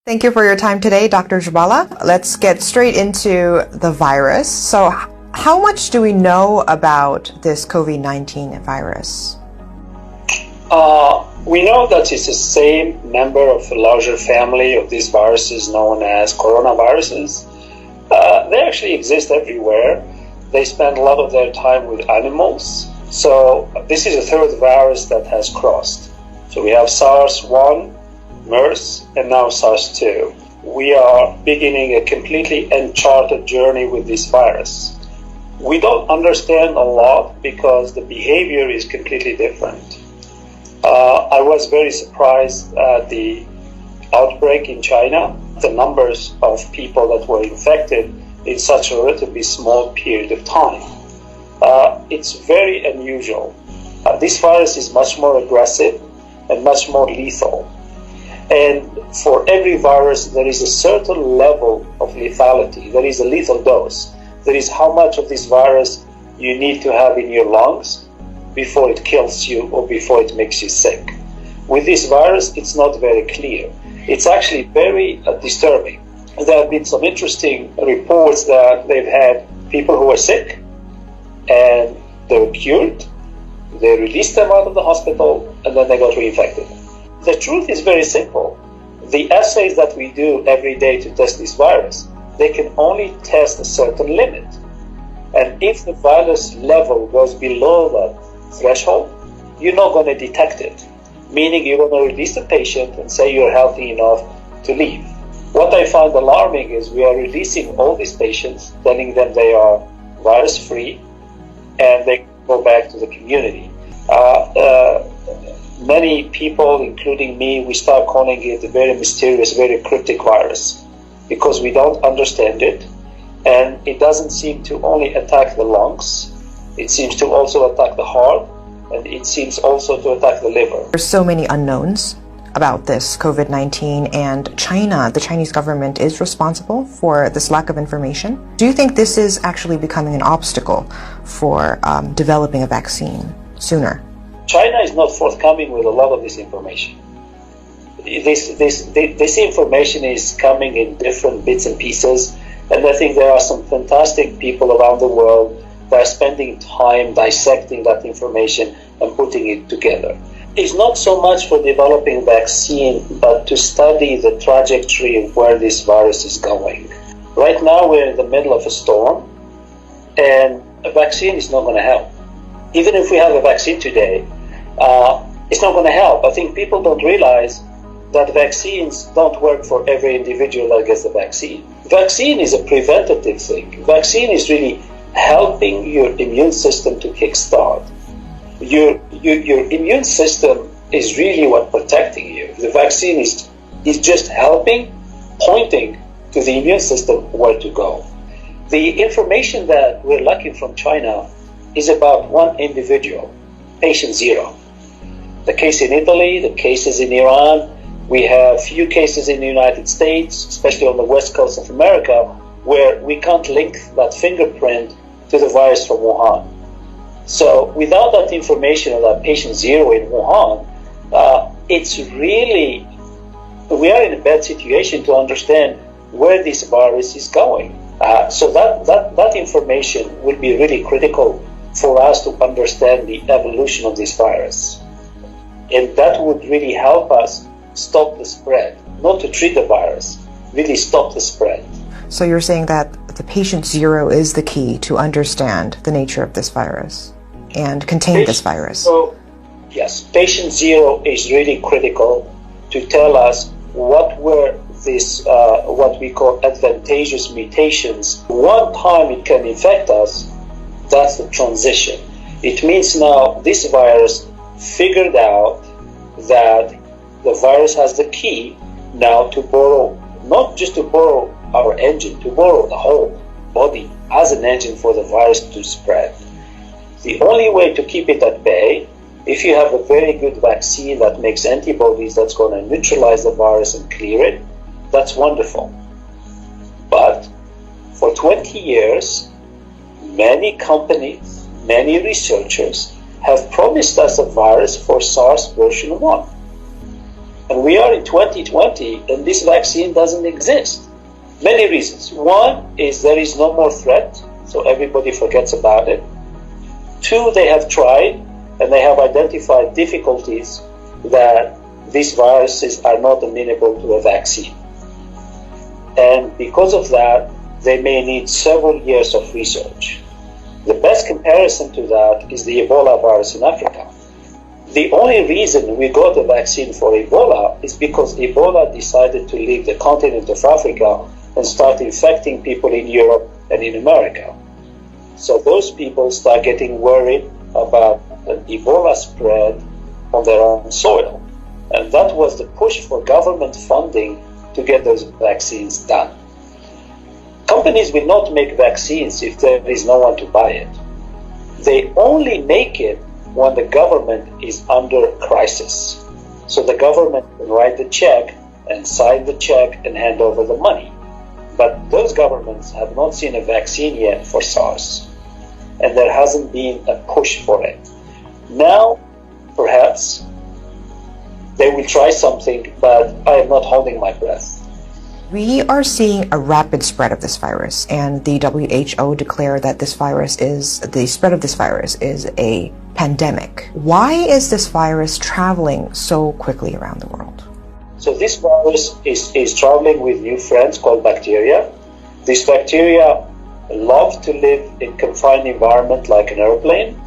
Thank you for your time today, Dr. Jabala. Let's get straight into the virus. So how much do we know about this COVID-19 virus? We know that it's the same member of a larger family of these viruses known as coronaviruses. They actually exist everywhere. They spend a lot of their time with animals. So this is a third virus that has crossed. So we have SARS-1, MERS, and now SARS-2. We are beginning a completely uncharted journey with this virus. We don't understand a lot because the behavior is completely different. I was very surprised at the outbreak in China, the numbers of people that were infected in such a relatively small period of time. It's very unusual. This virus is much more aggressive and much more lethal. And for every virus, there is a certain level of lethality. There is a lethal dose. There is how much of this virus you need to have in your lungs before it kills you or before it makes you sick. With this virus, it's not very clear. It's actually very disturbing. There have been some interesting reports that they've had people who were sick and they were cured. They released them out of the hospital and then they got reinfected. The truth is very simple. The assays that we do every day to test this virus, they can only test a certain limit. And if the virus level goes below that threshold, you're not going to detect it. Meaning you're going to release the patient and say you're healthy enough to leave. What I find alarming is we are releasing all these patients, telling them they are virus-free, and they go back to the community. Many people, including me, we start calling it a very mysterious, very cryptic virus because we don't understand it, and it doesn't seem to only attack the lungs, it seems to also attack the heart, and it seems also to attack the liver. There's so many unknowns about this COVID-19, and China, the Chinese government, is responsible for this lack of information. Do you think this is actually becoming an obstacle for developing a vaccine sooner? China is not forthcoming with a lot of this information. This information is coming in different bits and pieces, and I think there are some fantastic people around the world that are spending time dissecting that information and putting it together. It's not so much for developing a vaccine, but to study the trajectory of where this virus is going. Right now we're in the middle of a storm, and a vaccine is not going to help. Even if we have a vaccine today, it's not going to help. I think people don't realize that vaccines don't work for every individual that gets the vaccine. Vaccine is a preventative thing. Vaccine is really helping your immune system to kickstart. Your immune system is really what protecting you. The vaccine is just helping, pointing to the immune system where to go. The information that we're lacking from China is about one individual, patient zero. The case in Italy, the cases in Iran, we have few cases in the United States, especially on the west coast of America, where we can't link that fingerprint to the virus from Wuhan. So without that information of that patient zero in Wuhan, it's really, we are in a bad situation to understand where this virus is going. So that information will be really critical for us to understand the evolution of this virus. And that would really help us stop the spread, not to treat the virus, really stop the spread. So you're saying that the patient zero is the key to understand the nature of this virus and contain this virus? So, yes, patient zero is really critical to tell us what were these, what we call advantageous mutations. One time it can infect us, that's the transition. It means now this virus figured out that the virus has the key now to borrow, not just to borrow our engine, to borrow the whole body as an engine for the virus to spread. The only way to keep it at bay, if you have a very good vaccine that makes antibodies that's going to neutralize the virus and clear it, that's wonderful. But for 20 years, many companies, many researchers have promised us a virus for SARS version 1. And we are in 2020 and this vaccine doesn't exist. Many reasons. One is there is no more threat, so everybody forgets about it. Two, they have tried and they have identified difficulties that these viruses are not amenable to a vaccine. And because of that, they may need several years of research. The best comparison to that is the Ebola virus in Africa. The only reason we got a vaccine for Ebola is because Ebola decided to leave the continent of Africa and start infecting people in Europe and in America. So those people start getting worried about an Ebola spread on their own soil. And that was the push for government funding to get those vaccines done. Companies will not make vaccines if there is no one to buy it. They only make it when the government is under crisis. So the government can write the check and sign the check and hand over the money. But those governments have not seen a vaccine yet for SARS. And there hasn't been a push for it. Now, perhaps, they will try something, but I am not holding my breath. We are seeing a rapid spread of this virus, and the WHO declared that the spread of this virus is a pandemic. Why is this virus traveling so quickly around the world? So this virus is traveling with new friends called bacteria. These bacteria love to live in confined environment like an airplane.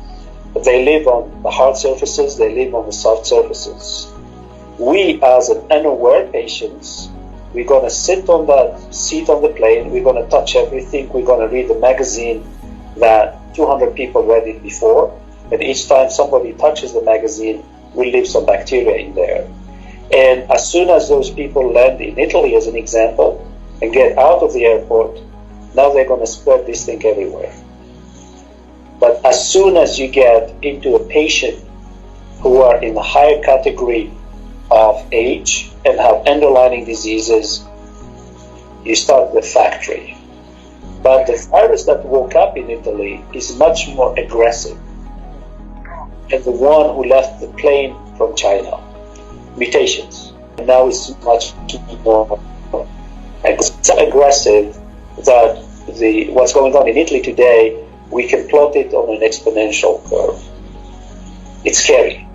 They live on the hard surfaces, they live on the soft surfaces. We, as an unaware patients, we're going to sit on that seat on the plane, we're going to touch everything, we're going to read the magazine that 200 people read it before, and each time somebody touches the magazine, we leave some bacteria in there. And as soon as those people land in Italy, as an example, and get out of the airport, now they're going to spread this thing everywhere. But as soon as you get into a patient who are in a higher category of age and have underlying diseases, you start the factory. But the virus that woke up in Italy is much more aggressive. And the one who left the plane from China, mutations. And now it's much more aggressive that what's going on in Italy today, we can plot it on an exponential curve. It's scary.